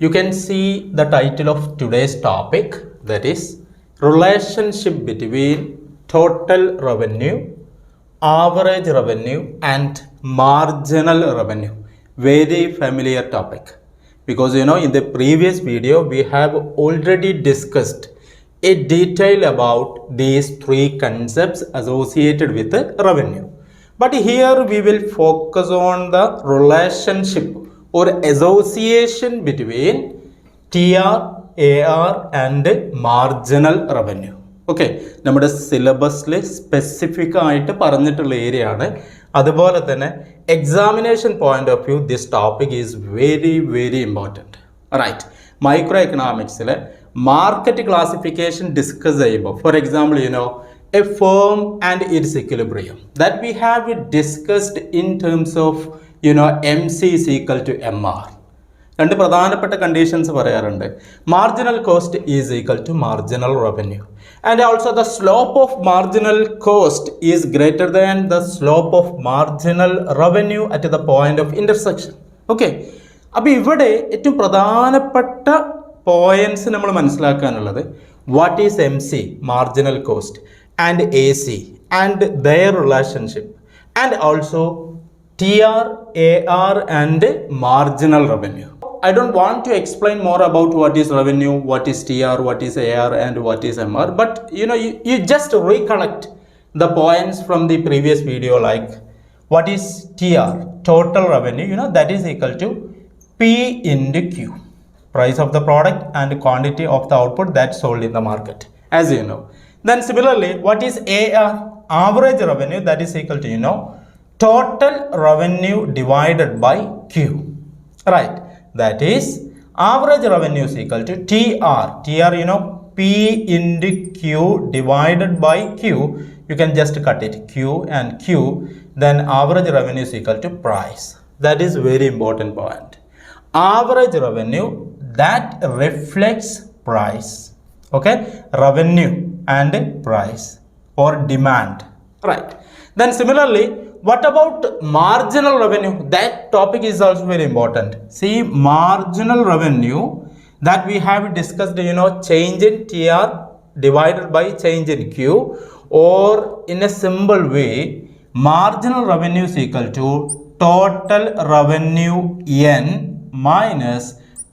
You can see the title of today's topic, that is relationship between total revenue, average revenue and marginal revenue. Very familiar topic because in the previous video we have already discussed a detail about these three concepts associated with the revenue. But here we will focus on the relationship or association between TR, AR and marginal revenue. Okay, നമ്മുടെ സിലബസിൽ specific ആയിട്ട് പറഞ്ഞിട്ടുള്ള area ആണ്. അതുപോലെ തന്നെ examination point of view this topic is very very important. Right, micro എക്കണോമിക്സിലെ market classification discuss ചെയ്യുമ്പോൾ for example a firm and its equilibrium that we have discussed in terms of MC is equal to MR. രണ്ട് പ്രധാനപ്പെട്ട conditions പറയാറുണ്ട്. Marginal cost is equal to marginal revenue and also the slope of marginal cost is greater than the slope of marginal revenue at the point of intersection. Okay, അപ്പോൾ ഇവിടെ ഏറ്റവും പ്രധാനപ്പെട്ട points നമ്മൾ മനസ്സിലാക്കാനുള്ളത് what is MC, marginal cost, and AC and their relationship, and also TR, AR and marginal revenue. I don't want to explain more about what is revenue, what is TR, what is AR and what is MR, but you just recollect the points from the previous video, like what is TR, total revenue, that is equal to P into Q, price of the product and quantity of the output that's sold in the market, as you know. Then similarly, what is AR, average revenue, that is equal to total revenue divided by Q, right? That is average revenue is equal to TR, P into Q divided by Q. You can just cut it, Q and Q, then average revenue is equal to price. That is very important point. Average revenue that reflects price, okay, revenue and price or demand, right? Then similarly, what about marginal revenue? That topic is also very important. See, marginal revenue that we have discussed, change in TR divided by change in Q, or in a simple way, marginal revenue is equal to total revenue N minus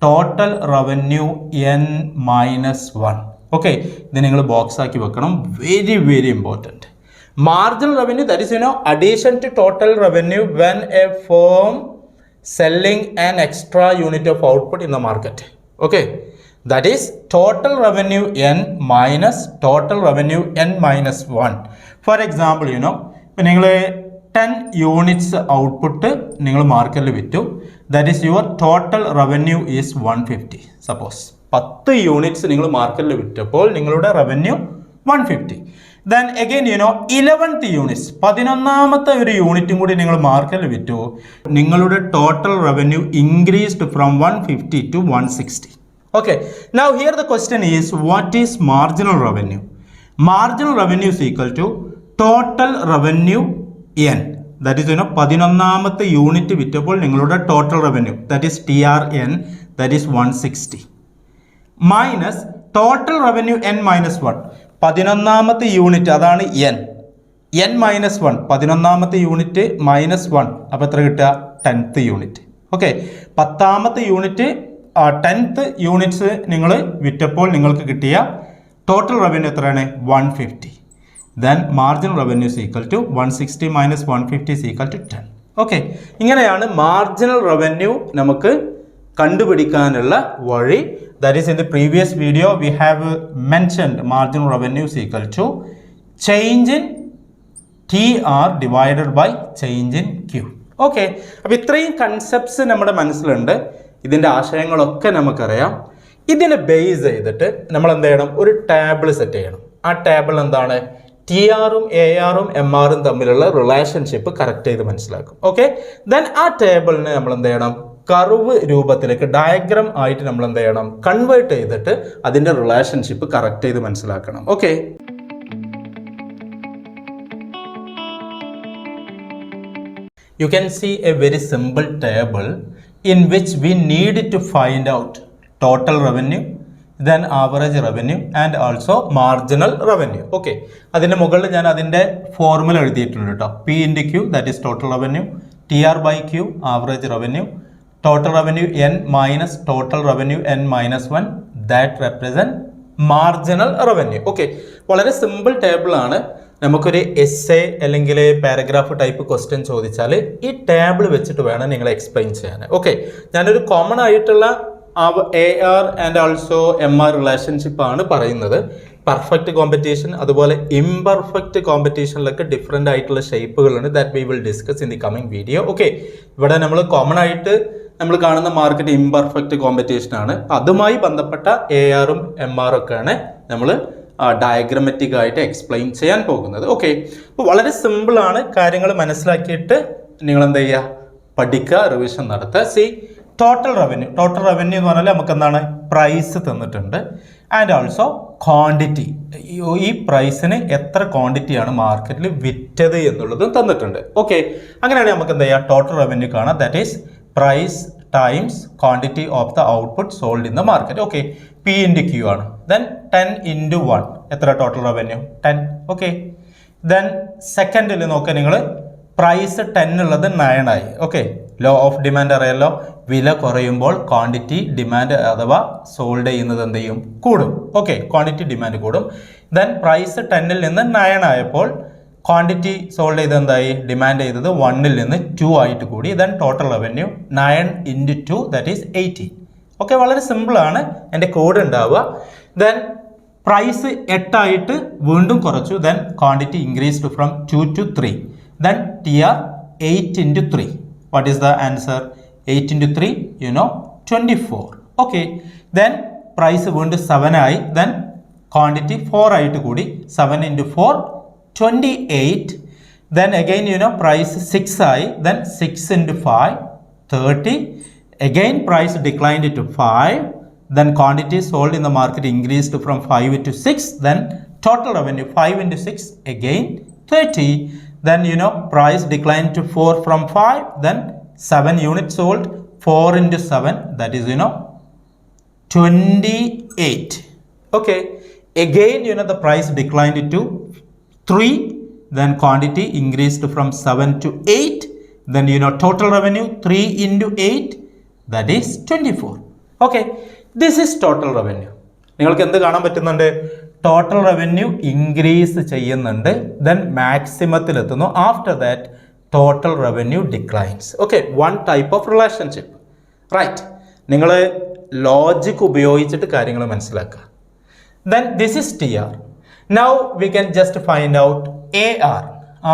total revenue N minus 1. Okay, ഇത് നിങ്ങൾ box ആക്കി വെക്കണം. Very very important. Marginal revenue, that is addition to total revenue when a firm selling an extra unit of output in the market. Okay, that is total revenue N minus total revenue N minus 1. For example ഇപ്പം നിങ്ങൾ 10 units output നിങ്ങൾ മാർക്കറ്റിൽ വിറ്റു. That is your total revenue is 150. Suppose 10 units നിങ്ങൾ മാർക്കറ്റിൽ വിറ്റപ്പോൾ നിങ്ങളുടെ revenue 150. Then again 11th units, 11ാമത്തെ ഒരു യൂണിറ്റും കൂടി നിങ്ങൾ മാർക്കറ്റിൽ വിറ്റു. നിങ്ങളുടെ total revenue increased from 150 to 160. Okay, now here the question is what is marginal revenue? Marginal revenue is equal to total revenue N, that is 11ാമത്തെ യൂണിറ്റ് വിറ്റപ്പോൾ നിങ്ങളുടെ total revenue, that is TRN, that is 160 minus total revenue N minus 1. 11ാമത്തെ unit അതാണ് N minus 1, 11ാമത്തെ unit minus 1, അപ്പോൾ എത്ര കിട്ടുക? 10th unit. Okay, 10ാമത്തെ യൂണിറ്റ് 10th യൂണിറ്റ്സ് നിങ്ങൾ വിറ്റപ്പോൾ നിങ്ങൾക്ക് കിട്ടിയ ടോട്ടൽ റവന്യൂ എത്രയാണ്? 150. Then marginal revenue is equal to 160 minus 150 is equal to 10. Okay, ഇങ്ങനെയാണ് മാർജിനൽ റവന്യൂ നമുക്ക് കണ്ടുപിടിക്കാനുള്ള വഴി. That is, in the previous video we have mentioned marginal revenue is equal to change in TR divided by change in Q. Okay, അപ്പോൾ ഇത്രയും concepts നമ്മുടെ മനസ്സിലുണ്ട്. ഇതിൻ്റെ ആശയങ്ങളൊക്കെ നമുക്കറിയാം. ഇതിനെ ബേസ് ചെയ്തിട്ട് നമ്മൾ എന്ത് ചെയ്യണം? ഒരു ടേബിൾ സെറ്റ് ചെയ്യണം. ആ ടേബിൾ എന്താണ്? TRും ARും MRും തമ്മിലുള്ള റിലേഷൻഷിപ്പ് കറക്റ്റ് ചെയ്ത് മനസ്സിലാക്കും. ഓക്കെ, ദെൻ ആ ടേബിളിനെ നമ്മൾ എന്ത് ചെയ്യണം? കർവ് രൂപത്തിലേക്ക്, ഡയഗ്രാം ആയിട്ട് നമ്മൾ എന്ത് ചെയ്യണം? കൺവേർട്ട് ചെയ്തിട്ട് അതിൻ്റെ റിലേഷൻഷിപ്പ് കറക്റ്റ് ചെയ്ത് മനസ്സിലാക്കണം. Okay, you can see a very simple table in which we need to find out total revenue, then average revenue and also marginal revenue. Okay, അതിൻ്റെ മുകളിൽ ഞാൻ അതിൻ്റെ ഫോർമുല എഴുതിയിട്ടുണ്ട് കേട്ടോ. P into Q, that is total revenue, TR by Q, average revenue, total revenue N minus total revenue N minus 1, that represent marginal revenue. Okay, വളരെ simple table ആണ്. നമുക്കൊരു essay അല്ലെങ്കിൽ പാരഗ്രാഫ് ടൈപ്പ് ക്വസ്റ്റ്യൻ ചോദിച്ചാൽ ഈ table വെച്ചിട്ട് വേണം നിങ്ങൾ explain ചെയ്യാൻ. ഓക്കെ, ഞാനൊരു കോമൺ ആയിട്ടുള്ള AR and also MR relationship ആണ് പറയുന്നത്. പെർഫെക്റ്റ് കോമ്പറ്റീഷൻ അതുപോലെ ഇംപെർഫെക്റ്റ് കോമ്പറ്റീഷനിലൊക്കെ ഡിഫറെൻ്റ് ആയിട്ടുള്ള ഷേപ്പുകളുണ്ട്. That we will discuss in the coming video. Okay, ഇവിടെ നമ്മൾ കോമൺ ആയിട്ട് നമ്മൾ കാണുന്ന മാർക്കറ്റ് ഇംപെർഫെക്റ്റ് കോമ്പറ്റീഷൻ ആണ്. അതുമായി ബന്ധപ്പെട്ട ARഉം MRഉം ഒക്കെയാണ് നമ്മൾ ഡയഗ്രമാറ്റിക് ആയിട്ട് എക്സ്പ്ലെയിൻ ചെയ്യാൻ പോകുന്നത്. ഓക്കെ, അപ്പോൾ വളരെ സിമ്പിളാണ്. കാര്യങ്ങൾ മനസ്സിലാക്കിയിട്ട് നിങ്ങൾ എന്ത് ചെയ്യുക, പഠിക്കുക, റിവിഷൻ നടത്തുക. സി ടോട്ടൽ റവന്യൂ എന്ന് പറഞ്ഞാൽ നമുക്ക് എന്താണ്, പ്രൈസ് തന്നിട്ടുണ്ട് ആൻഡ് ഓൾസോ ക്വാണ്ടിറ്റി. ഈ പ്രൈസിന് എത്ര ക്വാണ്ടിറ്റിയാണ് മാർക്കറ്റിൽ വിറ്റത് എന്നുള്ളതും തന്നിട്ടുണ്ട്. ഓക്കെ, അങ്ങനെയാണെങ്കിൽ നമുക്ക് എന്ത് ചെയ്യാം, ടോട്ടൽ റവന്യൂ കാണാം. That is price times quantity of the output sold in the market. Okay, P into Q ആണ്. ദെൻ 10 into 1 എത്ര ടോട്ടൽ റവന്യൂ, 10. ഓക്കെ, ദെൻ സെക്കൻഡിൽ നോക്കുക നിങ്ങൾ, പ്രൈസ് 10 ഉള്ളത് 9 ആയി. ഓക്കെ, ലോ ഓഫ് ഡിമാൻഡ് അറിയാലോ, വില കുറയുമ്പോൾ ക്വാണ്ടിറ്റി ഡിമാൻഡ് അഥവാ സോൾഡ് ചെയ്യുന്നത് എന്ത് ചെയ്യും, കൂടും. ഓക്കെ, ക്വാണ്ടിറ്റി ഡിമാൻഡ് കൂടും. ദെൻ പ്രൈസ് 10ൽ നിന്ന് 9 ആയപ്പോൾ ക്വാണ്ടിറ്റി സോൾഡ് ചെയ്ത് എന്തായി, ഡിമാൻഡ് ചെയ്തത് 1ൽ നിന്ന് 2 ആയിട്ട് കൂടി. Then total revenue 9 into 2 that is 18. Okay, വളരെ സിമ്പിളാണ്, എൻ്റെ കോഡ് ഉണ്ടാവുക. ദെൻ പ്രൈസ് 8 ആയിട്ട് വീണ്ടും കുറച്ചു. Then quantity increased from 2 to 3. Then TR 8 into 3. What is the answer? 8 into 3 24. Okay, then price വീണ്ടും 7 ആയി. ദെൻ ക്വാണ്ടിറ്റി 4 ആയിട്ട് കൂടി. 7 into 4 28. Then again price 6 ആയി. Then 6 into 5 30. Again price declined to 5. Then quantity sold in the market increased from 5 to 6. Then total revenue 5 into 6 again 30. Then price declined to 4 from 5. Then 7 units sold. 4 into 7 that is 28. Okay, again the price declined to 3. Then quantity increased from 7 to 8. Then total revenue 3 into 8 that is 24. Okay, this is total revenue. നിങ്ങൾക്ക് എന്ത് കാണാൻ പറ്റുന്നുണ്ട്, total revenue increase ചെയ്യുന്നുണ്ട്. Then മാക്സിമത്തിൽ എത്തുന്നു. After that total revenue declines. Okay, one type of relationship. Right, നിങ്ങൾ logic ഉപയോഗിച്ചിട്ട് കാര്യങ്ങൾ മനസ്സിലാക്കുക. Then this is TR. Now we can just find out AR,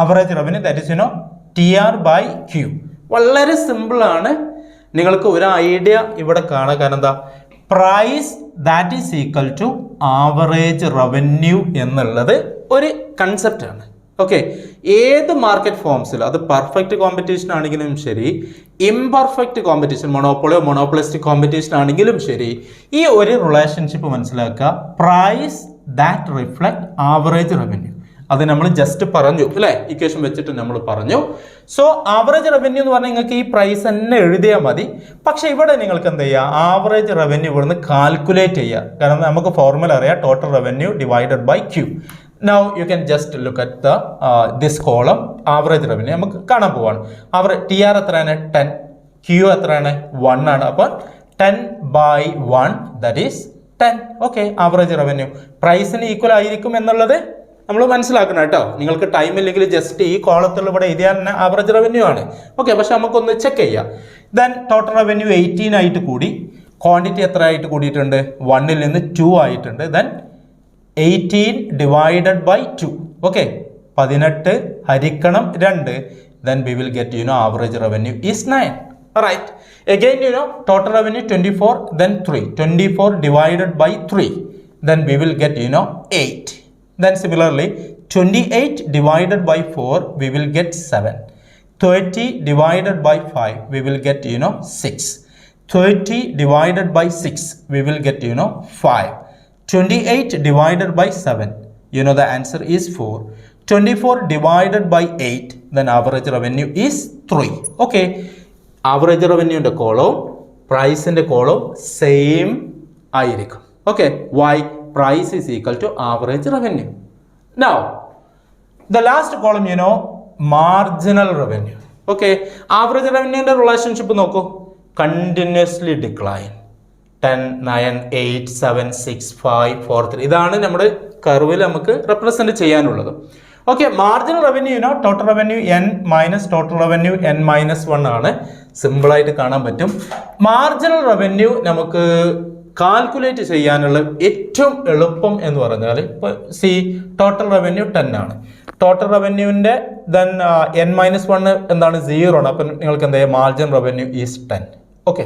average revenue, that is TR by Q. വളരെ simple ആണ്. നിങ്ങൾക്ക് ഒരു idea ഇവിടെ കാണാം. കാരണം എന്താ, price that is equal to average revenue എന്നുള്ളത് ഒരു കൺസെപ്റ്റ് ആണ്. ഓക്കെ, ഏത് മാർക്കറ്റ് ഫോംസിൽ അത് പെർഫെക്റ്റ് കോമ്പറ്റീഷൻ ആണെങ്കിലും ശരി, ഇംപെർഫെക്റ്റ് കോമ്പറ്റീഷൻ, മോണോപ്പൊളിസ്റ്റിക് കോമ്പറ്റീഷൻ ആണെങ്കിലും ശരി, ഈ ഒരു റിലേഷൻഷിപ്പ് മനസ്സിലാക്കുക. Price that reflect average revenue. അത് നമ്മൾ ജസ്റ്റ് പറഞ്ഞു അല്ലേ, ഇക്വേഷൻ വെച്ചിട്ട് നമ്മൾ പറഞ്ഞു. സോ ആവറേജ് റവന്യൂ എന്ന് പറഞ്ഞാൽ നിങ്ങൾക്ക് ഈ പ്രൈസ് തന്നെ എഴുതിയാൽ മതി. പക്ഷേ ഇവിടെ നിങ്ങൾക്ക് എന്ത് ചെയ്യുക, ആവറേജ് റവന്യൂ ഇവിടുന്ന് കാൽക്കുലേറ്റ് ചെയ്യുക. കാരണം നമുക്ക് ഫോർമുല അറിയാം, total revenue divided by Q. Now you can just look at the this column, average revenue. നമുക്ക് കാണാൻ പോവാണ്. TR എത്രയാണ്, 10. Q എത്രയാണ്, 1 ആണ്. അപ്പോൾ 10 by 1 that is 10. Okay, average revenue പ്രൈസിന് ഈക്വൽ ആയിരിക്കും എന്നുള്ളത് നമ്മൾ മനസ്സിലാക്കണം കേട്ടോ. നിങ്ങൾക്ക് ടൈം ഇല്ലെങ്കിൽ ജസ്റ്റ് ഈ കോളത്തിൽ ഇവിടെ എഴുതിയാൽ തന്നെ ആവറേജ് റവന്യൂ ആണ്. ഓക്കെ, പക്ഷെ നമുക്കൊന്ന് ചെക്ക് ചെയ്യാം. ദെൻ ടോട്ടൽ റവന്യൂ 18 ആയിട്ട് കൂടി. ക്വാണ്ടിറ്റി എത്ര ആയിട്ട് കൂടിയിട്ടുണ്ട്, 1ൽ നിന്ന് 2 ആയിട്ടുണ്ട്. Then 18 divided by 2. ഓക്കെ, 18 ഹരിക്കണം 2. Then we will get average revenue is 9. Right. Again total revenue 24. Then 3. 24 divided by 3. Then we will get 8. Then similarly 28 divided by 4 we will get 7. 30 divided by 5 we will get 6. 30 divided by 6 we will get 5. 28 divided by 7, the answer is 4. 24 divided by 8, then average revenue is 3. Okay, average revenue in the column, price in the column, same ആയിരിക്കും. Okay, why price is equal to average revenue. Now the last column, marginal revenue. Okay, average revenue ന്റെ relationship നോക്കൂ. Continuously decline 10, 9, 8, 7, 6, 5, 4, 3. ഇതാണ് നമ്മുടെ കർവിൽ നമുക്ക് represent ചെയ്യാനുള്ളത്. Okay, marginal revenue total revenue n minus total revenue n minus 1 ആണ്. സിമ്പിളായിട്ട് കാണാൻ പറ്റും. മാർജിനൽ റവന്യൂ നമുക്ക് കാൽക്കുലേറ്റ് ചെയ്യാനുള്ള ഏറ്റവും എളുപ്പം എന്ന് പറഞ്ഞാൽ ഇപ്പോൾ ടോട്ടൽ റവന്യൂ 10 ആണ്. ടോട്ടൽ റവന്യൂവിൻ്റെ ദെൻ n മൈനസ് 1 എന്താണ് 0 ആണ്. അപ്പം നിങ്ങൾക്ക് എന്താ margin revenue is 10. Okay,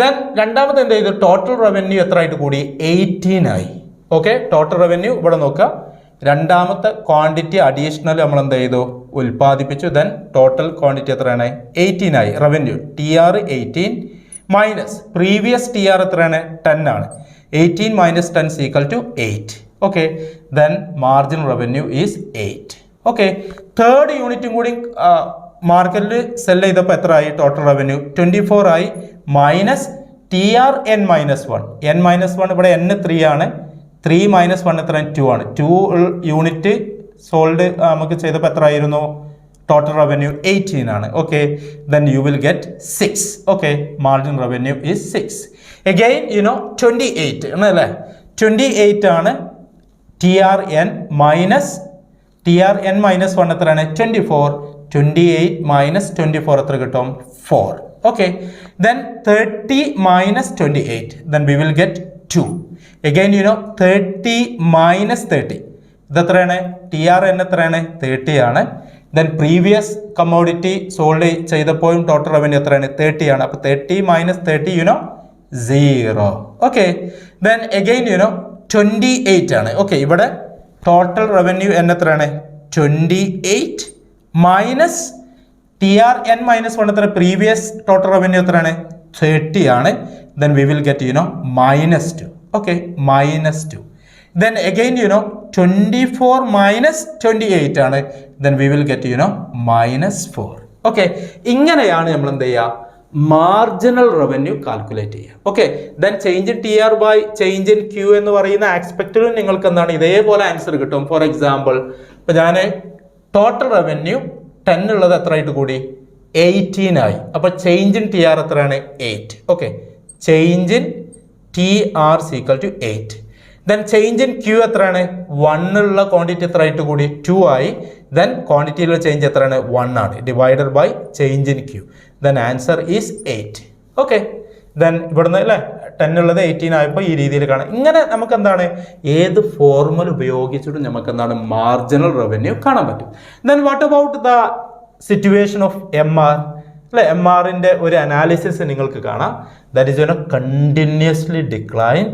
then രണ്ടാമത് എന്ത് ചെയ്തു, ടോട്ടൽ റവന്യൂ എത്ര ആയിട്ട് കൂടി 18 ആയി. ഓക്കെ, ടോട്ടൽ റവന്യൂ ഇവിടെ നോക്കുക, രണ്ടാമത്തെ ക്വാണ്ടിറ്റി അഡീഷണൽ നമ്മൾ എന്ത് ചെയ്തു, ഉൽപ്പാദിപ്പിച്ചു. ദെൻ ടോട്ടൽ ക്വാണ്ടിറ്റി എത്രയാണ് 18 ആയി. Revenue TR 18 minus previous TR എത്രയാണ് 10 ആണ്. 18 minus 10 is equal to 8. Okay, then margin revenue is 8. Okay, third യൂണിറ്റും കൂടി മാർക്കറ്റിൽ സെൽ ചെയ്തപ്പോൾ എത്ര ആയി, ടോട്ടൽ റവന്യൂ 24 ആയി. Minus TR n minus 1. n minus 1 ഇവിടെ n 3 ആണ്. 3 മൈനസ് 1 എത്ര 2 ആണ്. 2 യൂണിറ്റ് സോൾഡ് നമുക്ക് ചെയ്തപ്പോൾ എത്ര ആയിരുന്നു, ടോട്ടൽ റവന്യൂ 18 ആണ്. Okay, then you will get 6. Okay, margin revenue is 6. Again 28 ആണല്ലേ, 28 ആണ്. TR n മൈനസ് 1 എത്രയാണ് 24. 28 മൈനസ് 24 എത്ര കിട്ടും 4. Okay, then 30 minus 28, then we will get 2. Again 30 minus 30 ഇത് എത്രയാണ്, TR n എത്രയാണ് 30 ആണ്. ദെൻ പ്രീവിയസ് കമ്മോഡിറ്റി സോൾഡ് ചെയ്തപ്പോഴും ടോട്ടൽ റവന്യൂ എത്രയാണ് 30 ആണ്. അപ്പോൾ 30 മൈനസ് 30 0. ഓക്കെ, ദെൻ അഗെയിൻ 28 ആണ്. ഓക്കെ, ഇവിടെ ടോട്ടൽ റവന്യൂ n എത്രയാണ് 28 മൈനസ് TR n മൈനസ് 1 എത്ര, പ്രീവിയസ് ടോട്ടൽ റവന്യൂ എത്രയാണ് 30 ആണ്. Then we will get minus 2. Okay, minus 2. Then again 24 minus 28 ആണ്. Then we will get minus 4. Okay, ഇങ്ങനെയാണ് നമ്മൾ എന്ത് ചെയ്യുക, മാർജിനൽ റവന്യൂ കാൽക്കുലേറ്റ് ചെയ്യുക. Okay, then change in TR by change in Q എന്ന് പറയുന്ന ആസ്പെക്റ്റിലും നിങ്ങൾക്ക് എന്താണ് ഇതേപോലെ ആൻസർ കിട്ടും. ഫോർ എക്സാമ്പിൾ, ഇപ്പോൾ ഞാൻ ടോട്ടൽ റവന്യൂ 10 ഉള്ളത് എത്ര ആയിട്ട് കൂടി 18 ആയി. അപ്പോൾ ചേഞ്ച് ഇൻ TR എത്രയാണ് 8. Okay, change in TR equal to 8. Then change in Q എത്രയാണ് 1 ഉള്ള ക്വാണ്ടിറ്റി എത്ര ആയിട്ട് കൂടി 2 ആയി. ദെൻ ക്വാണ്ടിറ്റിയിലുള്ള ചേഞ്ച് എത്രയാണ് 1 ആണ്. Divided by change in Q. Then answer is 8. Okay, then ഇവിടുന്ന് അല്ലേ 10 ഉള്ളത് 18 ആയപ്പോൾ ഈ രീതിയിൽ കാണാം. ഇങ്ങനെ നമുക്ക് എന്താണ് ഏത് ഫോർമുല ഉപയോഗിച്ചിട്ടും നമുക്ക് എന്താണ് മാർജിനൽ റവന്യൂ കാണാൻ പറ്റും. Then what about the situation of MR അല്ലെ, MRന്റെ ഒരു അനാലിസിസ് നിങ്ങൾക്ക് കാണാം. That is continuously decline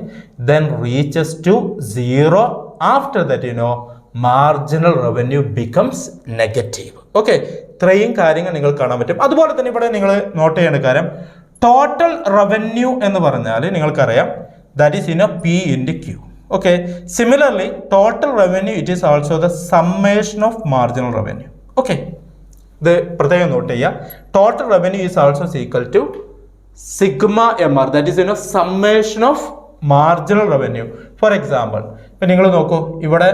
then reaches to 0. After that marginal revenue becomes negative. Okay, ഇത്രയും കാര്യങ്ങൾ നിങ്ങൾ കാണാൻ പറ്റും. അതുപോലെ തന്നെ ഇവിടെ നിങ്ങൾ നോട്ട് ചെയ്യേണ്ട കാര്യം, ടോട്ടൽ റവന്യൂ എന്ന് പറഞ്ഞാൽ നിങ്ങൾക്കറിയാം that is P into Q. Okay, similarly total revenue it is also the summation of marginal revenue. Okay, ഇത് പ്രത്യേകം നോട്ട് ചെയ്യുക. Total revenue is also equal to sigma MR, that is summation of marginal revenue. For example, ഇപ്പം നിങ്ങൾ നോക്കൂ, ഇവിടെ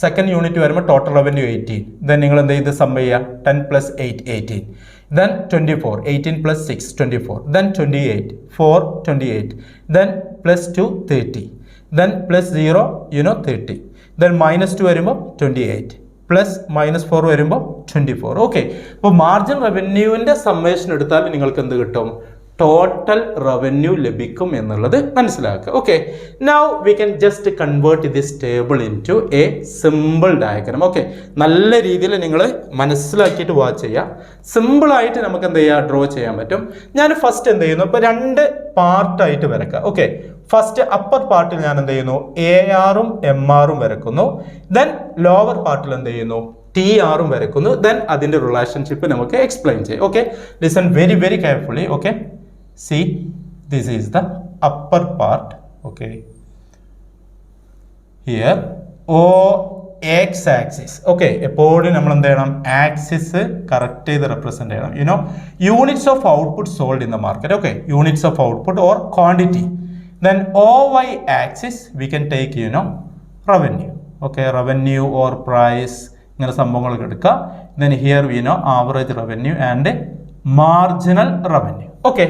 second unit വരുമ്പോൾ total revenue 18. ദെൻ നിങ്ങൾ എന്ത് ചെയ്ത് സം ചെയ്യുക, 10 plus 8 18. Then 24, 18 plus 6, 24. Then 28, 4, 28. Then plus 2, 30. Then plus 0, 30. Then minus 2 വരുമ്പോൾ 28. Plus minus 4 വരുമ്പോൾ 24. ഓക്കെ, അപ്പോൾ മാർജിൻ റവന്യൂവിൻ്റെ സമ്മേഷൻ എടുത്താൽ നിങ്ങൾക്ക് എന്ത് കിട്ടും, ടോട്ടൽ റവന്യൂ ലഭിക്കും എന്നുള്ളത് മനസ്സിലാക്കുക. Okay, now we can just convert this table into a simple diagram. Okay, നല്ല രീതിയിൽ നിങ്ങൾ മനസ്സിലാക്കിയിട്ട് വാച്ച് ചെയ്യുക. സിമ്പിളായിട്ട് നമുക്ക് എന്ത് ചെയ്യുക, ഡ്രോ ചെയ്യാൻ പറ്റും. ഞാൻ ഫസ്റ്റ് എന്ത് ചെയ്യുന്നു, ഇപ്പോൾ 2 പാർട്ടായിട്ട് വരക്കുക. ഓക്കെ, ഫസ്റ്റ് അപ്പർ പാർട്ടിൽ ഞാൻ എന്ത് ചെയ്യുന്നു, ARഉം MRഉം വരക്കുന്നു. ദെൻ ലോവർ പാർട്ടിൽ എന്ത് ചെയ്യുന്നു, TRഉം വരക്കുന്നു. ദെൻ അതിൻ്റെ റിലേഷൻഷിപ്പ് നമുക്ക് എക്സ്പ്ലെയിൻ ചെയ്യും. Okay, listen very very carefully. Okay, see, this is the upper part. Okay, here x axis. Okay, എപ്പോഴും നമ്മൾ എന്ത് ചെയ്യണം, ആക്സിസ് കറക്റ്റ് ചെയ്ത് റെപ്രസെന്റ് ചെയ്യണം. Units of output sold in the market. Okay, units of output or quantity. Then OY axis we can take revenue. Okay, revenue or price. Then here we know average revenue and marginal revenue. Okay,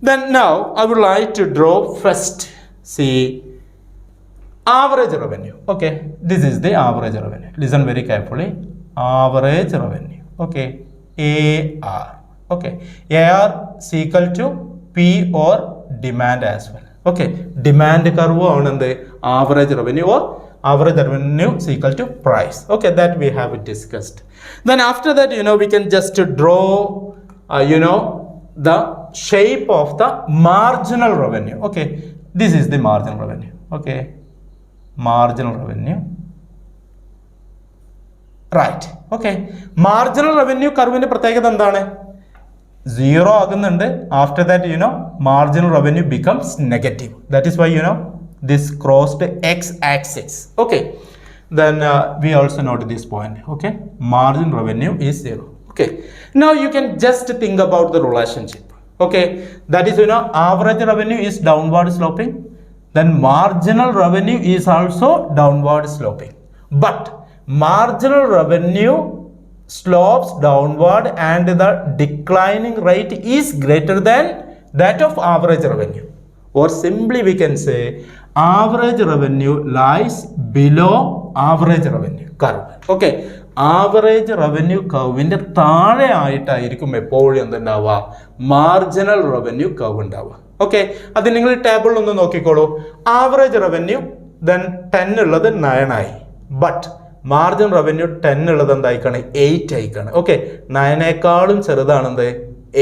then now I would like to draw first, see, average revenue. Okay, this is the average revenue. Listen very carefully. Average revenue. Okay, AR. Okay, AR is equal to P or demand as well. Okay, demand curve on the average revenue or average revenue is equal to price. Okay, that we have discussed. Then after that, we can just draw, the shape of the marginal revenue. Okay, this is the marginal revenue. Okay, marginal revenue. Right. Okay, marginal revenue curve in the 0 ആകുന്നുണ്ട്. After that, marginal revenue becomes negative. That is why, this crossed x-axis. Okay, then we also note this point. Okay, margin revenue is 0. Okay, now you can just think about the relationship. Okay, that is, average revenue is downward sloping. Then marginal revenue is also downward sloping. But marginal revenue slopes downward and the declining rate is greater than that of average revenue. Or simply we can say average revenue lies below average revenue curve. Okay, average revenue curve ന്റെ താഴെ ആയിട്ടായിരിക്കും എപ്പോഴും എന്തുണ്ടാവുക, marginal revenue curve ഉണ്ടാവുക. Okay, അത് നിങ്ങൾ ടേബിളിൽ ഒന്ന് നോക്കിക്കോളൂ. ആവറേജ് റവന്യൂ ദെൻ 10 ഉള്ളത് 9 ആയി. ബട്ട് മാർജിൻ റവന്യൂ 10 ഉള്ളത് എന്തായിക്കാണ്, 8 ആയിക്കാണ്. ഓക്കെ, 9നേക്കാളും ചെറുതാണെന്ത്,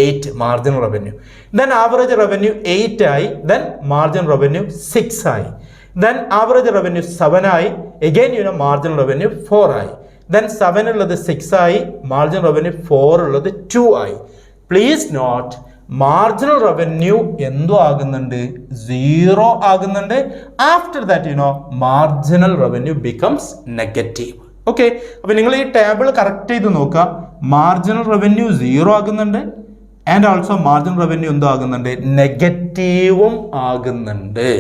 8 margin revenue. Then average revenue 8 ആയി, ദെൻ മാർജിൻ റവന്യൂ 6 ആയി, ദെൻ ആവറേജ് റവന്യൂ 7 ആയി, എഗെയിൻ മാർജിൻ റവന്യൂ 4 ആയി, ദെൻ 7 ഉള്ളത് 6 ആയി, മാർജിൻ റവന്യൂ 4 ഉള്ളത് 2 ആയി. പ്ലീസ് നോട്ട്, മാർജിനൽ റവന്യൂ എന്തോ ആകുന്നുണ്ട്, 0 ആകുന്നുണ്ട്. After that marginal revenue becomes negative. Okay, അപ്പൊ നിങ്ങൾ ഈ ടേബിൾ കറക്റ്റ് ചെയ്ത് നോക്കുക. മാർജിനൽ റവന്യൂ 0 ആകുന്നുണ്ട് ആൻഡ് ഓൾസോ മാർജിനൽ റവന്യൂ എന്തോ ആകുന്നുണ്ട്, നെഗറ്റീവും ആകുന്നുണ്ട്.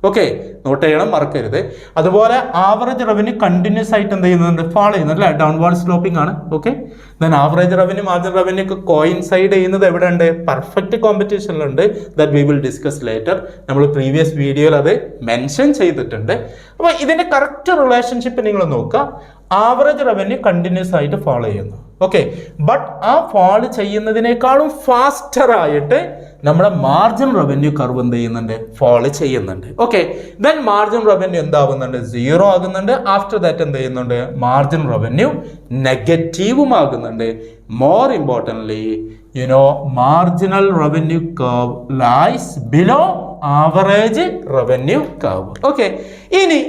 ഓക്കെ, നോട്ട് ചെയ്യണം, മറക്കരുത്. അതുപോലെ ആവറേജ് റവന്യൂ കണ്ടിന്യൂസ് ആയിട്ട് എന്ത് ചെയ്യുന്നുണ്ട്, ഫോളോ ചെയ്യുന്നുണ്ട് അല്ലേ, ഡൗൺവേർഡ് സ്ലോപ്പിംഗ് ആണ്. Okay, then average revenue margin revenue ഒക്കെ കോയിൻസൈഡ് ചെയ്യുന്നത് എവിടെ ഉണ്ട്, പെർഫെക്റ്റ് കോമ്പറ്റീഷനിലുണ്ട്. That we will discuss later. നമ്മൾ പ്രീവിയസ് വീഡിയോയിൽ അത് മെൻഷൻ ചെയ്തിട്ടുണ്ട്. അപ്പോൾ ഇതിന്റെ കറക്റ്റ് റിലേഷൻഷിപ്പ് നിങ്ങൾ നോക്കുക. ആവറേജ് റവന്യൂ കണ്ടിന്യൂസ് ആയിട്ട് ഫോളോ ചെയ്യുന്നു. ഓക്കെ, ബട്ട് ആ ഫോളോ ചെയ്യുന്നതിനേക്കാളും ഫാസ്റ്റർ ആയിട്ട് നമ്മുടെ മാർജിൻ റവന്യൂ കർവ് എന്ത് ചെയ്യുന്നുണ്ട്, ഫോളോ ചെയ്യുന്നുണ്ട്. ഓക്കെ, ദെൻ മാർജിൻ റവന്യൂ എന്താവുന്നുണ്ട്, 0 ആകുന്നുണ്ട്. ആഫ്റ്റർ ദാറ്റ് എന്ത് ചെയ്യുന്നുണ്ട്, മാർജിൻ റവന്യൂ നെഗറ്റീവും ആകുന്നുണ്ട്. More importantly marginal revenue curve lies below average revenue curve. Okay, ഇനി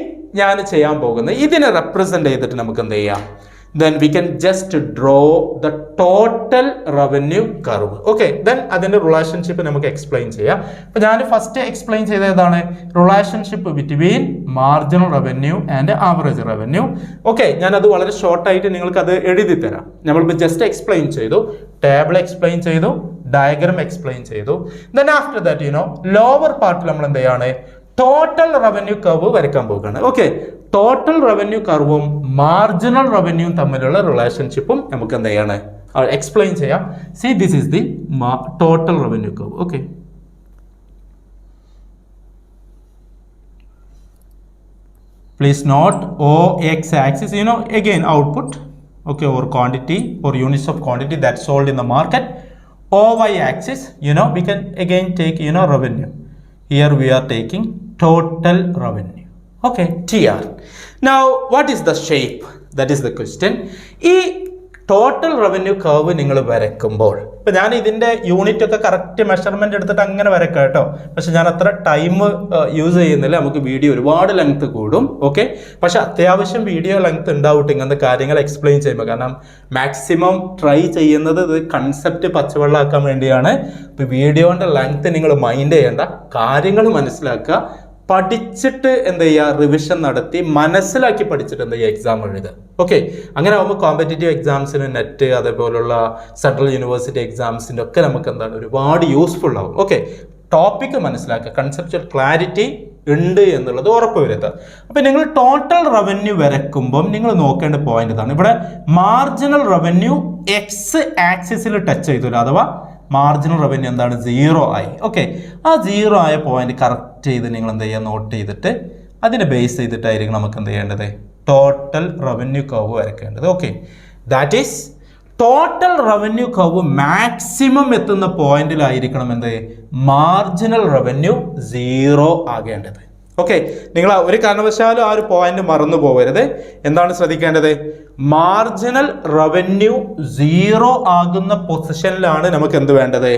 ഞാൻ ചെയ്യാൻ പോകുന്നത് ഇതിനെ റെപ്രസെന്റ് ചെയ്തിട്ട് നമുക്ക് എന്ത് ചെയ്യാം, then we can just draw the total revenue curve. Okay, then അതിന്റെ റിലേഷൻഷിപ്പ് നമുക്ക് എക്സ്പ്ലെയിൻ ചെയ്യാം. അപ്പോൾ ഞാൻ ഫസ്റ്റ് എക്സ്പ്ലെയിൻ ചെയ്തത് ഏതാണ്, relationship between marginal revenue and average revenue. Okay, ഞാനത് വളരെ ഷോർട്ടായിട്ട് നിങ്ങൾക്ക് അത് എഴുതി തരാം. നമ്മളിപ്പോൾ ജസ്റ്റ് എക്സ്പ്ലെയിൻ ചെയ്തു, ടേബിൾ എക്സ്പ്ലെയിൻ ചെയ്തു, ഡയഗ്രാം എക്സ്പ്ലെയിൻ ചെയ്തു. then after that ലോവർ പാർട്ടിൽ നമ്മൾ എന്ത് ചെയ്യാണ്, ടോട്ടൽ റവന്യൂ കർവ് വരയ്ക്കാൻ പോകുകയാണ്. ഓക്കെ, ടോട്ടൽ റവന്യൂ കർവും മാർജിനൽ റവന്യൂ തമ്മിലുള്ള റിലേഷൻഷിപ്പും നമുക്ക് എന്ത് ചെയ്യാണ്, എക്സ്പ്ലെയിൻ ചെയ്യാം. See, this is the total revenue curve. Okay, please note OX axis, again output, okay, or quantity or units of quantity that's sold in the market. OY axis, we can again take, revenue. Here we are taking total revenue. Okay, TR. Now, what is the shape? That is the question. ഈ total revenue curve നിങ്ങൾ വരയ്ക്കുമ്പോൾ, ഇപ്പം ഞാൻ ഇതിൻ്റെ unit ഒക്കെ correct measurement എടുത്തിട്ട് അങ്ങനെ വരയ്ക്കാം കേട്ടോ. പക്ഷെ ഞാൻ അത്ര ടൈം യൂസ് ചെയ്യുന്നില്ല, നമുക്ക് വീഡിയോ ഒരുപാട് ലെങ്ത് കൂടും. ഓക്കെ, പക്ഷെ അത്യാവശ്യം വീഡിയോ ലെങ്ത് ഉണ്ടാവട്ടെ ഇങ്ങനത്തെ കാര്യങ്ങൾ എക്സ്പ്ലെയിൻ ചെയ്യുമ്പോൾ. കാരണം മാക്സിമം ട്രൈ ചെയ്യുന്നത് ഇത് കൺസെപ്റ്റ് പച്ചവെള്ളമാക്കാൻ വേണ്ടിയാണ്. ഇപ്പോൾ വീഡിയോൻ്റെ ലെങ്ത് നിങ്ങൾ മൈൻഡ് ചെയ്യേണ്ട, കാര്യങ്ങൾ മനസ്സിലാക്കുക, പഠിച്ചിട്ട് എന്ത് ചെയ്യുക, റിവിഷൻ നടത്തി മനസ്സിലാക്കി പഠിച്ചിട്ട് എന്ത് ചെയ്യുക, എക്സാം എഴുതുക. ഓക്കെ, അങ്ങനെ ആകുമ്പോൾ കോമ്പറ്റേറ്റീവ് എക്സാംസിന് നെറ്റ് അതേപോലുള്ള സെൻട്രൽ യൂണിവേഴ്സിറ്റി എക്സാംസിൻ്റെ ഒക്കെ നമുക്ക് എന്താണ് ഒരുപാട് യൂസ്ഫുൾ ആവും. ഓക്കെ, ടോപ്പിക്ക് മനസ്സിലാക്കുക, കൺസെപ്ച്വൽ ക്ലാരിറ്റി ഉണ്ട് എന്നുള്ളത് ഉറപ്പുവരുത്തുക. അപ്പം നിങ്ങൾ ടോട്ടൽ റവന്യൂ വരയ്ക്കുമ്പം നിങ്ങൾ നോക്കേണ്ട പോയിന്റ് ഇതാണ്. ഇവിടെ മാർജിനൽ റവന്യൂ എക്സ് ആക്സിസിൽ ടച്ച് ചെയ്തില്ല, അഥവാ മാർജിനൽ റവന്യൂ എന്താണ്, 0 ആയി. ഓക്കെ, ആ 0 ആയ പോയിന്റ് കറക്റ്റ് ചെയ്ത് നിങ്ങൾ എന്ത് ചെയ്യുക, നോട്ട് ചെയ്തിട്ട് അതിനെ ബേസ് ചെയ്തിട്ടായിരിക്കും നമുക്ക് എന്ത് ചെയ്യേണ്ടത്, ടോട്ടൽ റവന്യൂ കർവ് വരയ്ക്കേണ്ടത്. Okay, that is total revenue curve maximum എത്തുന്ന പോയിന്റിലായിരിക്കണം എന്ത്, മാർജിനൽ റവന്യൂ 0 ആകേണ്ടത്. ഓക്കെ, നിങ്ങൾ ഒരു കാരണവശാലും ആ ഒരു പോയിന്റ് മറന്നു പോകരുത്. എന്താണ് ശ്രദ്ധിക്കേണ്ടത്, മാർജിനൽ റവന്യൂ 0 ആകുന്ന പൊസിഷനിലാണ് നമുക്ക് എന്ത് വേണ്ടത്,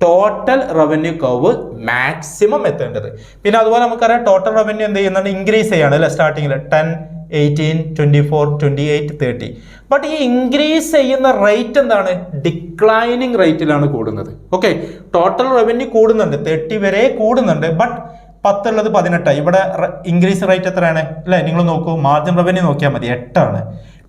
ടോട്ടൽ റവന്യൂ കർവ് മാക്സിമം എത്തേണ്ടത്. പിന്നെ അതുപോലെ നമുക്കറിയാം ടോട്ടൽ റവന്യൂ എന്ത് ചെയ്യുന്നുണ്ട്, ഇൻക്രീസ് ചെയ്യാണ് അല്ലെ, സ്റ്റാർട്ടിങ്ങിൽ 10, 18, 24, 28, 30. ബട്ട് ഈ ഇൻക്രീസ് ചെയ്യുന്ന റേറ്റ് എന്താണ്, ഡിക്ലൈനിങ് റേറ്റിലാണ് കൂടുന്നത്. ഓക്കെ, ടോട്ടൽ റവന്യൂ കൂടുന്നുണ്ട്, 30 വരെ കൂടുന്നുണ്ട്, ബട്ട് 10 ഉള്ളത് 18. ഇവിടെ ഇൻക്രീസ് റേറ്റ് എത്രയാണ് അല്ലെ, നിങ്ങൾ നോക്കൂ, മാർജിൻ റവന്യൂ നോക്കിയാൽ മതി, 8 ആണ്.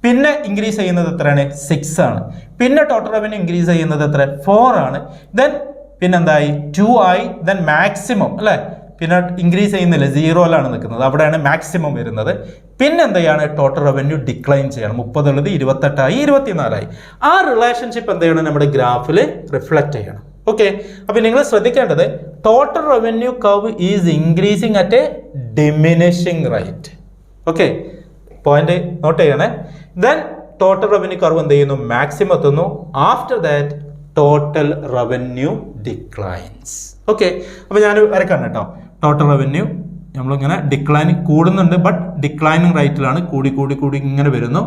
പിന്നെ ഇൻക്രീസ് ചെയ്യുന്നത് എത്രയാണ്, 6 ആണ്. പിന്നെ ടോട്ടൽ റവന്യൂ ഇൻക്രീസ് ചെയ്യുന്നത് എത്ര, 4 ആണ്. ദെൻ പിന്നെന്തായി, 2 ആയി. ദെൻ മാക്സിമം അല്ലെ, പിന്നെ ഇൻക്രീസ് ചെയ്യുന്നില്ല, 0ലാണ് നിൽക്കുന്നത്, അവിടെയാണ് മാക്സിമം വരുന്നത്. പിന്നെ എന്താണ്, ടോട്ടൽ റവന്യൂ ഡിക്ലൈൻ ചെയ്യണം, 30 ഉള്ളത് 28 ആയി, 24 ആയി. ആ റിലേഷൻഷിപ്പ് എന്ത് ചെയ്യണം, നമ്മുടെ ഗ്രാഫിൽ റിഫ്ലക്ട് ചെയ്യണം. ഓക്കെ, അപ്പൊ നിങ്ങൾ ശ്രദ്ധിക്കേണ്ടത് total revenue curve is increasing at a diminishing rate. Okay, point note ചെയ്യണേ. ദെൻ ടോട്ടൽ റവന്യൂ കർവ് എന്ത് ചെയ്യുന്നു, മാക്സിമം എത്തുന്നു. After that total revenue declines. Okay, അപ്പൊ ഞാൻ വരക്കാണ് കേട്ടോ. ടോട്ടൽ റവന്യൂ നമ്മളിങ്ങനെ ഡിക്ലൈൻ കൂടുന്നുണ്ട്, ബട്ട് ഡിക്ലൈനിങ് റേറ്റിലാണ്, കൂടി കൂടി കൂടി ഇങ്ങനെ വരുന്നു.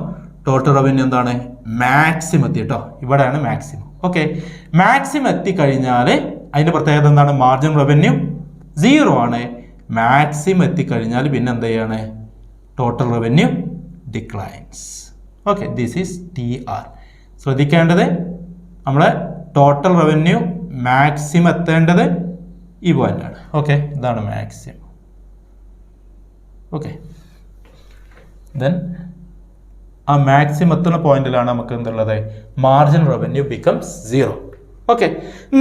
ടോട്ടൽ റവന്യൂ എന്താണ്, മാക്സിമം എത്തി കേട്ടോ, ഇവിടെയാണ് മാക്സിമം. ഓക്കെ, മാക്സിമം എത്തിക്കഴിഞ്ഞാൽ അതിന്റെ പ്രത്യേകത എന്താണ്, മാർജിൻ റവന്യൂ 0 ആണ്. മാക്സിമം എത്തിക്കഴിഞ്ഞാൽ പിന്നെ എന്ത് ചെയ്യാണ്, total revenue declines. Okay, this is TR. ശ്രദ്ധിക്കേണ്ടത് നമ്മളെ ടോട്ടൽ റവന്യൂ മാക്സിമം എത്തേണ്ടത് ഈ പോയിന്റാണ്. ഓക്കെ, ഇതാണ് മാക്സിമം. ഓക്കെ, ദെൻ ആ മാക്സിമം എത്തുന്ന പോയിന്റിലാണ് നമുക്ക് എന്തുള്ളത്, margin revenue becomes 0. Okay,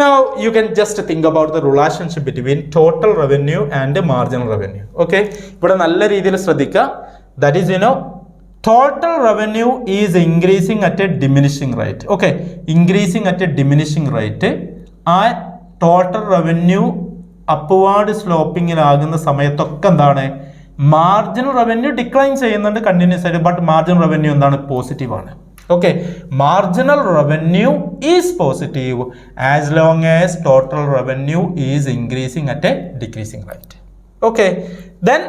now you can just think about the relationship between total revenue and marginal revenue. Okay, ഇവിടെ നല്ല രീതിയിൽ ശ്രദ്ധിക്കുക. That is, total revenue is increasing at a diminishing rate. Okay, increasing at a diminishing rate. ആ total revenue upward sloping ആകുന്ന സമയത്തൊക്കെ എന്താണ്, marginal revenue decline ചെയ്യുന്നുണ്ട് continuous ആയിട്ട്, ബട്ട് മാർജിനൽ റവന്യൂ എന്താണ്, പോസിറ്റീവ് ആണ്. Okay, marginal revenue is positive as long as total revenue is increasing at a decreasing rate. Okay, then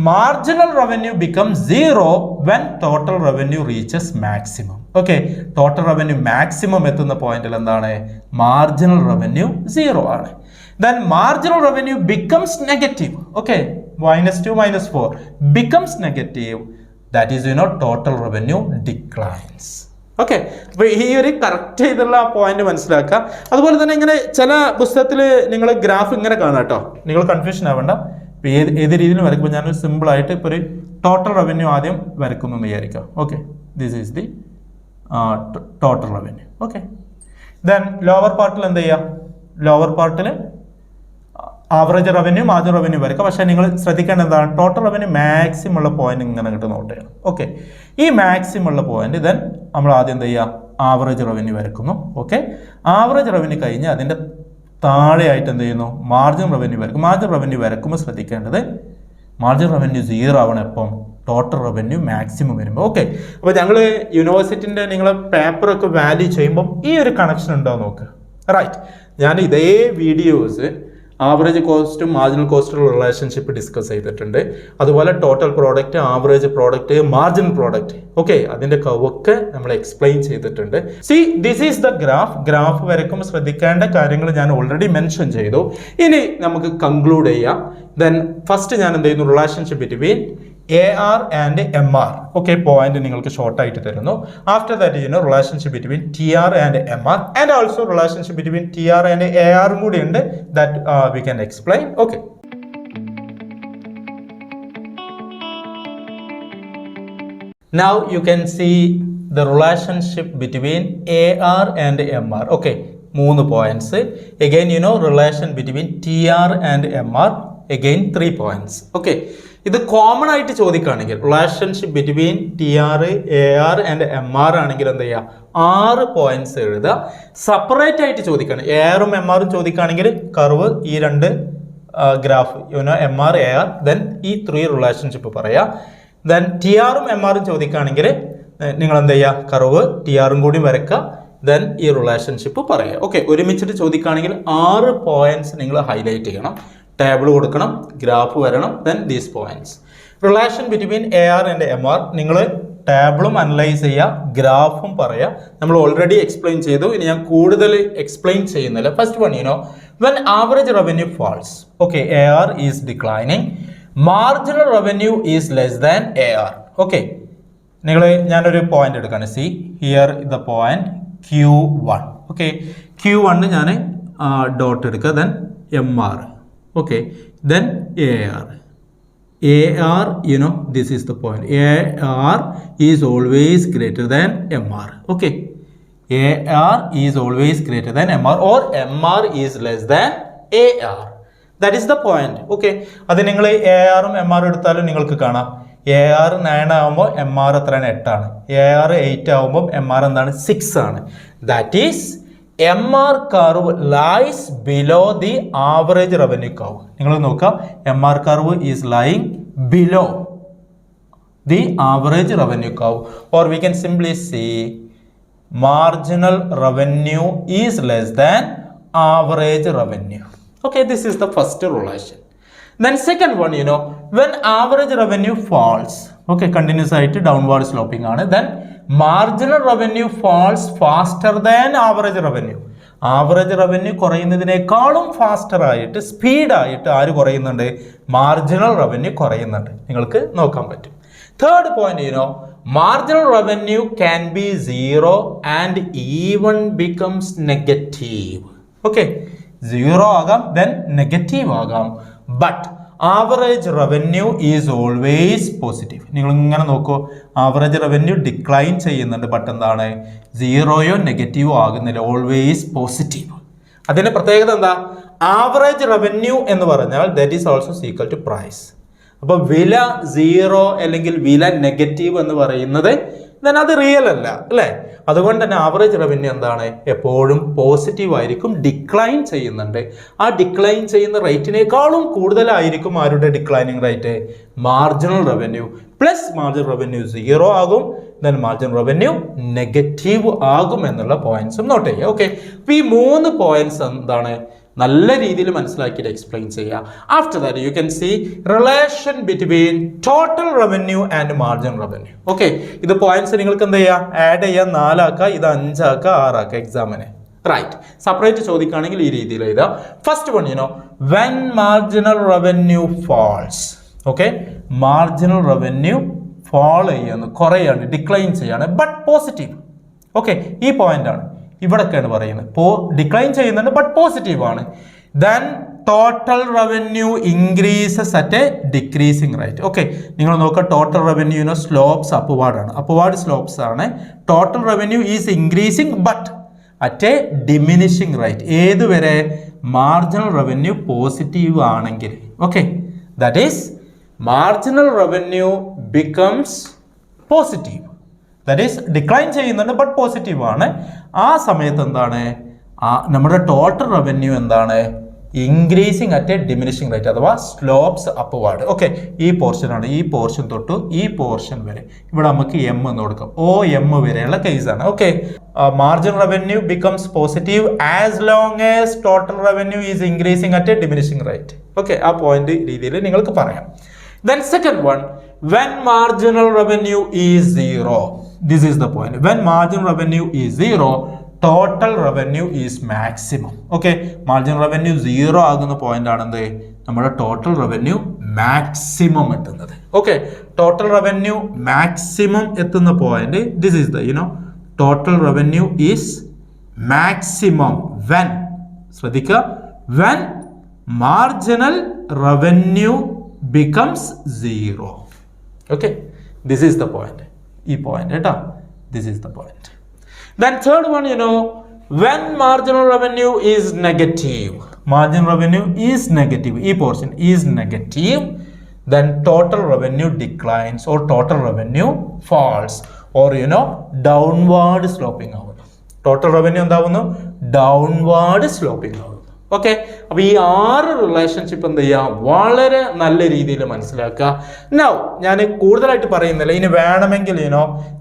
marginal revenue becomes 0 when total revenue reaches maximum. Okay, total revenue maximum എത്തുന്ന പോയിന്റിൽ എന്താണ്, marginal revenue 0 ആണ്. Then marginal revenue becomes negative. Okay, -2 - 4 becomes negative. That is, total revenue declines. Okay, അപ്പോൾ ഈ ഒരു correct ചെയ്തുള്ള point മനസ്സിലാക്കുക. അതുപോലെ തന്നെ ഇങ്ങനെ ചില പുസ്തകത്തിൽ നിങ്ങൾ ഗ്രാഫ് ഇങ്ങനെ കാണാം കേട്ടോ, നിങ്ങൾ കൺഫ്യൂഷൻ ആവേണ്ട. ഇപ്പോൾ ഏത് രീതിയിൽ വരയ്ക്കുമ്പോൾ ഞാൻ സിമ്പിളായിട്ട് ഇപ്പോൾ ഒരു ടോട്ടൽ റവന്യൂ ആദ്യം വരയ്ക്കുന്നു എന്ന് വിചാരിക്കാം. Okay, this is the total revenue. Okay, then lower പാർട്ടിൽ എന്ത് ചെയ്യുക, ലോവർ പാർട്ടിൽ ആവറേജ് റവന്യൂ, മാർജിൻ റവന്യൂ വരയ്ക്കുക. പക്ഷേ നിങ്ങൾ ശ്രദ്ധിക്കേണ്ടത് എന്താണ്, ടോട്ടൽ റവന്യൂ മാക്സിമം ഉള്ള പോയിന്റ് ഇങ്ങനെ അങ്ങോട്ട് നോട്ട് ചെയ്യണം. ഓക്കെ, ഈ മാക്സിമം ഉള്ള പോയിന്റ് ദെൻ നമ്മൾ ആദ്യം എന്ത് ചെയ്യുക, ആവറേജ് റവന്യൂ വരയ്ക്കുന്നു. ഓക്കെ, ആവറേജ് റവന്യൂ കഴിഞ്ഞ് അതിൻ്റെ താഴെയായിട്ട് എന്ത് ചെയ്യുന്നു, മാർജിൻ റവന്യൂ വരയ്ക്കും. മാർജിൻ റവന്യൂ വരയ്ക്കുമ്പോൾ ശ്രദ്ധിക്കേണ്ടത് മാർജിൻ റവന്യൂ 0 ആവണം എപ്പം, ടോട്ടൽ റവന്യൂ മാക്സിമം വരുമ്പോൾ. ഓക്കെ, അപ്പോൾ ഞങ്ങൾ യൂണിവേഴ്സിറ്റിൻ്റെ നിങ്ങളെ പേപ്പറൊക്കെ വാല്യൂ ചെയ്യുമ്പം ഈ ഒരു കണക്ഷൻ ഉണ്ടോ നോക്കുക. റൈറ്റ്, ഞാൻ ഇതേ വീഡിയോസ് ആവറേജ് കോസ്റ്റും മാർജിനൽ കോസ്റ്റുള്ള റിലേഷൻഷിപ്പ് ഡിസ്കസ് ചെയ്തിട്ടുണ്ട്. അതുപോലെ total product, average product, marginal product, okay, അതിൻ്റെ കവൊക്കെ നമ്മൾ എക്സ്പ്ലെയിൻ ചെയ്തിട്ടുണ്ട്. C, this is the graph. Graph വരയ്ക്കുമ്പോൾ ശ്രദ്ധിക്കേണ്ട കാര്യങ്ങൾ ഞാൻ ഓൾറെഡി മെൻഷൻ ചെയ്തു. ഇനി നമുക്ക് കൺക്ലൂഡ് ചെയ്യാം. ദെൻ ഫസ്റ്റ് ഞാൻ എന്ത് ചെയ്യുന്നു, relationship between AR and MR. Okay, point നിങ്ങൾക്ക് ഷോർട്ട് ആയിട്ട് തരുന്നു. After that relationship between TR and MR and also relationship between TR and AR കൂടി ഉണ്ട്. That we can explain. Okay, now you can see the relationship between AR and MR. Okay, 3 points. Again relation between TR and MR, again 3 points. Okay, ഇത് common ആയിട്ട് ചോദിക്കുകയാണെങ്കിൽ relationship between TR, AR and MR ആണെങ്കിൽ എന്ത് ചെയ്യുക, 6 points എഴുതുക. Separate ആയിട്ട് ചോദിക്കുകയാണ്, ARഉം MRഉം ചോദിക്കുകയാണെങ്കിൽ കർവ് ഈ 2 ഗ്രാഫ് MR, AR, ദെൻ ഈ 3 റിലേഷൻഷിപ്പ് പറയാം. ദെൻ TRഉം MRഉം ചോദിക്കുകയാണെങ്കിൽ നിങ്ങൾ എന്ത് ചെയ്യുക, കർവ് TRഉം കൂടി വരയ്ക്കുക, ദെൻ ഈ റിലേഷൻഷിപ്പ് പറയുക. ഓക്കെ, ഒരുമിച്ചിട്ട് ചോദിക്കുകയാണെങ്കിൽ 6 പോയിന്റ്സ് നിങ്ങൾ ഹൈലൈറ്റ് ചെയ്യണം, ടേബിൾ കൊടുക്കണം, ഗ്രാഫ് വരണം, then these points. Relation between AR and MR നിങ്ങൾ ടേബിളും അനലൈസ് ചെയ്യുക, ഗ്രാഫും പറയുക. നമ്മൾ ഓൾറെഡി എക്സ്പ്ലെയിൻ ചെയ്തു, ഇനി ഞാൻ കൂടുതൽ എക്സ്പ്ലെയിൻ ചെയ്യുന്നില്ല. First one when average revenue falls, okay, AR is declining, marginal revenue is less than AR. Okay, ഞാനൊരു പോയിന്റ് എടുക്കാണ്. See here the point Q1. Okay, Q1 ഞാൻ ഡോട്ട് എടുക്കുക, then MR. Okay, then AR. This is the point. AR is always greater than MR. Okay, AR is always greater than MR or MR is less than AR. That is the point. Okay, അത് നിങ്ങൾ ARഉം MR എടുത്താലും നിങ്ങൾക്ക് കാണാം, AR 9 ആകുമ്പോൾ MR എത്രയാണ്, 8 ആണ്. AR 8 ആകുമ്പോൾ MR എന്താണ്, 6 ആണ്. That is MR curve lies below the average revenue curve. നിങ്ങൾ നോക്കുക, MR curve is lying below the average revenue curve, or we can simply say marginal revenue is less than average revenue. Okay, this is the first relation. Then second one, when average revenue falls, okay, continuous ആയിട്ട് downward sloping ആണ്, then marginal revenue falls faster than average revenue. Average revenue കുറയുന്നതിനേക്കാളും faster ആയിട്ട്, സ്പീഡായിട്ട് ആര് കുറയുന്നുണ്ട്, marginal revenue കുറയുന്നുണ്ട്. നിങ്ങൾക്ക് നോക്കാൻ പറ്റും. Third point, marginal revenue can be 0 and even becomes negative. Okay, 0 ആകാം, then negative ആകാം, but average revenue is always positive. നിങ്ങൾ ഇങ്ങനെ നോക്കൂ, ആവറേജ് റവന്യൂ ഡിക്ലൈൻ ചെയ്യുന്നുണ്ട്, ബട്ട് എന്താണ്, 0യോ നെഗറ്റീവോ ആകുന്നില്ല, ഓൾവേസ് പോസിറ്റീവ്. അതിന്റെ പ്രത്യേകത എന്താ, ആവറേജ് റവന്യൂ എന്ന് പറഞ്ഞാൽ that is also equal to price. അപ്പോൾ വില 0 അല്ലെങ്കിൽ വില നെഗറ്റീവ് എന്ന് പറയുന്നത് then അത് റിയൽ അല്ല, അല്ലേ? അതുകൊണ്ട് തന്നെ ആവറേജ് റവന്യൂ എന്താണ്, എപ്പോഴും പോസിറ്റീവ് ആയിരിക്കും, ഡിക്ലൈൻ ചെയ്യുന്നുണ്ട്. ആ ഡിക്ലൈൻ ചെയ്യുന്ന റേറ്റിനേക്കാളും കൂടുതലായിരിക്കും ആരുടെ declining rate, marginal revenue. Plus marginal revenue 0 ആകും, ദെൻ മാർജിനൽ റവന്യൂ നെഗറ്റീവ് ആകും എന്നുള്ള പോയിന്റ്സും നോട്ട് ചെയ്യുക. ഓക്കെ, അപ്പോൾ ഈ 3 പോയിന്റ്സ് എന്താണ്, നല്ല രീതിയിൽ മനസ്സിലാക്കിയിട്ട് എക്സ്പ്ലെയിൻ ചെയ്യുക. After that you can see relation between total revenue and marginal revenue. Okay, ഇത് പോയിന്റ്സ് നിങ്ങൾക്ക് എന്ത് ചെയ്യുക, ആഡ് ചെയ്യാം, 4 ആക്കുക, ഇത് 5 ആക്കുക, 6 ആക്കുക എക്സാമിന്. റൈറ്റ്, സെപ്പറേറ്റ് ചോദിക്കുകയാണെങ്കിൽ ഈ രീതിയിൽ എഴുതാം. First one, when marginal revenue falls. Okay, marginal revenue fall ചെയ്യുന്നു, കുറയാണ്, ഡിക്ലൈൻ ചെയ്യാണ്, ബട്ട് പോസിറ്റീവ്. ഓക്കെ, ഈ പോയിന്റ് ആണ് ഇവിടൊക്കെയാണ് പറയുന്നത്, ഡിക്ലൈൻ ചെയ്യുന്നുണ്ട് ബട്ട് പോസിറ്റീവ് ആണ്. Then total revenue increases at a decreasing rate. Okay, നിങ്ങൾ നോക്കുക, ടോട്ടൽ റവന്യൂവിന് സ്ലോപ്സ് അപ്വാർഡ് ആണ്, അപ്വാർഡ് സ്ലോപ്സ് ആണ്. Total revenue is increasing but at a diminishing rate. ഏതുവരെ, മാർജിനൽ റവന്യൂ പോസിറ്റീവ് ആണെങ്കിൽ. Okay, that is marginal revenue becomes positive, that is decline ചെയ്യുന്നുണ്ട് but positive ആണ്. ആ സമയത്ത് എന്താണ്, നമ്മുടെ ടോട്ടൽ റവന്യൂ എന്താണ്, increasing at a diminishing rate അഥവാ സ്ലോപ്സ് അപ്വാർഡ്. ഓക്കെ, ഈ പോർഷനാണ്, ഈ പോർഷൻ തൊട്ട് ഈ പോർഷൻ വരെ, ഇവിടെ നമുക്ക് M എന്ന് കൊടുക്കാം, OM വരെയുള്ള കേസാണ്. Okay, marginal revenue becomes positive as long as total revenue is increasing at a diminishing rate. Okay, ആ പോയിന്റ് രീതിയിൽ നിങ്ങൾക്ക് പറയാം. Then second one, when marginal revenue is 0. This is the point. When marginal revenue is 0, total revenue is maximum. Okay, marginal revenue 0 ആകുന്ന point ആണെന്ത്, നമ്മുടെ total revenue maximum എത്തുന്നത്. Okay, total revenue maximum എത്തുന്ന point, this is the total revenue is maximum when, ശ്രദ്ധിക്കുക, when marginal revenue becomes 0. Okay, this is the point. E point, this is the point. Then third one, when marginal revenue is negative, marginal revenue is negative, ഈ portion is negative, then total revenue declines or total revenue falls or downward sloping ആവുന്നു. Total revenue എന്താവുന്നു? Downward sloping ആവുന്നു. Okay, അപ്പൊ ഈ 6 relationship എന്ത് ചെയ്യാം, വളരെ നല്ല രീതിയിൽ മനസ്സിലാക്കുക. നൗ ഞാൻ കൂടുതലായിട്ട് പറയുന്നില്ല, ഇനി വേണമെങ്കിൽ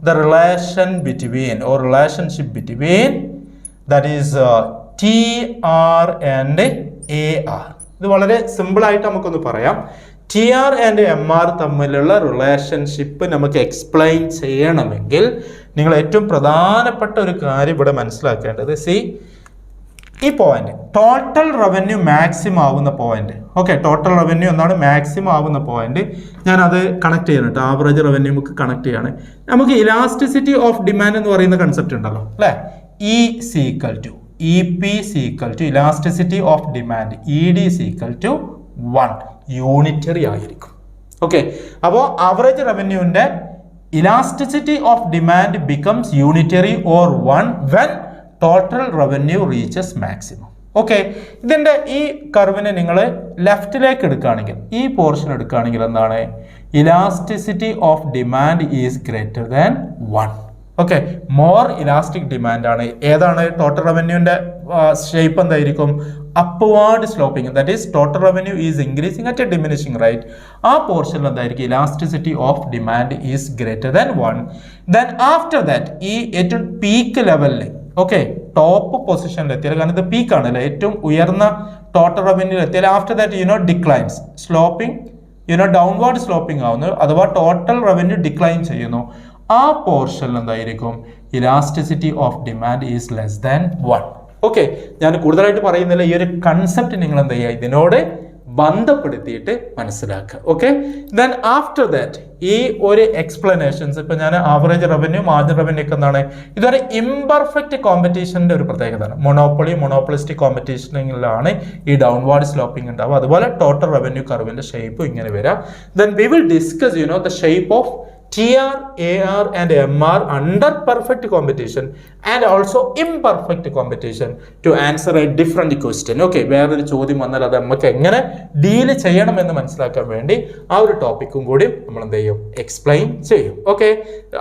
the relation between or relationship between that is TR and AR, ഇത് വളരെ സിമ്പിൾ ആയിട്ട് നമുക്കൊന്ന് പറയാം. TR ആൻഡ് MR തമ്മിലുള്ള റിലേഷൻഷിപ്പ് നമുക്ക് എക്സ്പ്ലെയിൻ ചെയ്യണമെങ്കിൽ നിങ്ങൾ ഏറ്റവും പ്രധാനപ്പെട്ട ഒരു കാര്യം ഇവിടെ മനസ്സിലാക്കേണ്ടത്, ഈ പോയിന്റ് ടോട്ടൽ റവന്യൂ മാക്സിമം ആവുന്ന പോയിന്റ്. ഓക്കെ, ടോട്ടൽ റവന്യൂ എന്നാണ് മാക്സിമം ആവുന്ന പോയിന്റ്. ഞാനത് കണക്ട് ചെയ്യണം, ആവറേജ് റവന്യൂ നമുക്ക് കണക്ട് ചെയ്യാണ്. നമുക്ക് ഇലാസ്റ്റിസിറ്റി ഓഫ് ഡിമാൻഡ് എന്ന് പറയുന്ന കൺസെപ്റ്റ് ഉണ്ടല്ലോ അല്ലേ, EP elasticity of demand, ED 1 unitary ആയിരിക്കും. ഓക്കെ, അപ്പോൾ ആവറേജ് റവന്യൂവിന്റെ elasticity of demand becomes unitary or 1 when total revenue reaches maximum. Okay, ഇതിന്റെ ഈ കർവിനെ നിങ്ങൾ ലെഫ്റ്റിലേക്ക് എടുക്കുകയാണെങ്കിൽ, ഈ പോർഷൻ എടുക്കുകയാണെങ്കിൽ എന്താണ്, elasticity of demand is greater than 1. Okay, more elastic demand ആണ്. ഏതാണ് ടോട്ടൽ റവന്യൂവിന്റെ ഷേപ്പ് എന്തായിരിക്കും, upward sloping. That is total revenue is increasing at a diminishing rate. ആ പോർഷനിൽ എന്തായിരിക്കും, elasticity of demand is greater than 1. Then after that ഈ ഏറ്റവും peak ലെവലിൽ, okay, top പൊസിഷനിൽ എത്തിയാൽ, കാരണം ഇത് പീക്ക് ആണല്ലേ, ഏറ്റവും ഉയർന്ന ടോട്ടൽ റവന്യൂ എത്തിയാൽ after that declines sloping downward sloping ആവുന്നു, അഥവാ ടോട്ടൽ റവന്യൂ ഡിക്ലൈൻ ചെയ്യുന്നു. ആ പോർഷനിൽ എന്തായിരിക്കും, elasticity of demand is less than 1. Okay, ഞാൻ കൂടുതലായിട്ട് പറയുന്നില്ല, ഈ ഒരു കൺസെപ്റ്റ് നിങ്ങൾ എന്താ ചെയ്യുക, ഇതിനോട് ബന്ധപ്പെടുത്തിയിട്ട് മനസ്സിലാക്കുക. ഓക്കെ, ദെൻ ആഫ്റ്റർ ദാറ്റ് ഈ ഒരു എക്സ്പ്ലനേഷൻസ്, ഇപ്പൊ ഞാൻ ആവറേജ് റവന്യൂ, മാർജിൻ റവന്യൂ ഒക്കെ എന്താണ്, ഇതൊരു ഇംപെർഫെക്റ്റ് കോമ്പറ്റീഷന്റെ ഒരു പ്രത്യേകതയാണ്. മോണോപ്പൊളിസ്റ്റിക് കോമ്പറ്റീഷനിലാണ് ഈ ഡൗൺവാർഡ് സ്ലോപ്പിംഗ് ഉണ്ടാവും. അതുപോലെ ടോട്ടൽ റവന്യൂ കർവിന്റെ ഷേപ്പ് ഇങ്ങനെ വരാം. Then we will discuss the shape of TR, AR and MR under perfect competition and also imperfect competition to answer a different question. Okay, വേറൊരു ചോദ്യം വന്നാൽ അത് നമുക്ക് എങ്ങനെ ഡീൽ ചെയ്യണം എന്ന് മനസ്സിലാക്കാൻ വേണ്ടി ആ ഒരു ടോപ്പിക്കും കൂടി നമ്മൾ എന്ത് ചെയ്യും, എക്സ്പ്ലെയിൻ ചെയ്യും. ഓക്കെ,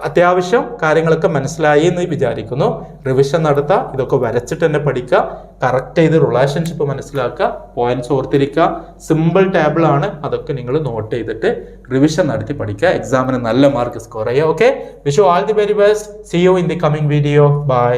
അത്യാവശ്യം കാര്യങ്ങളൊക്കെ മനസ്സിലായി എന്ന് വിചാരിക്കുന്നു. റിവിഷൻ നടത്തുക, ഇതൊക്കെ വരച്ചിട്ട് തന്നെ പഠിക്കുക, കറക്റ്റ് ചെയ്ത് റിലേഷൻഷിപ്പ് മനസ്സിലാക്കുക, പോയിന്റ്സ് ഓർത്തിരിക്കുക. സിമ്പിൾ ടേബിൾ ആണ്, അതൊക്കെ നിങ്ങൾ നോട്ട് ചെയ്തിട്ട് റിവിഷൻ നടത്തി പഠിക്കുക, എക്സാമിന് നല്ല മാർക്ക് സ്കോർ ചെയ്യുക. Okay, wish you all the very best. See you in the coming video. By.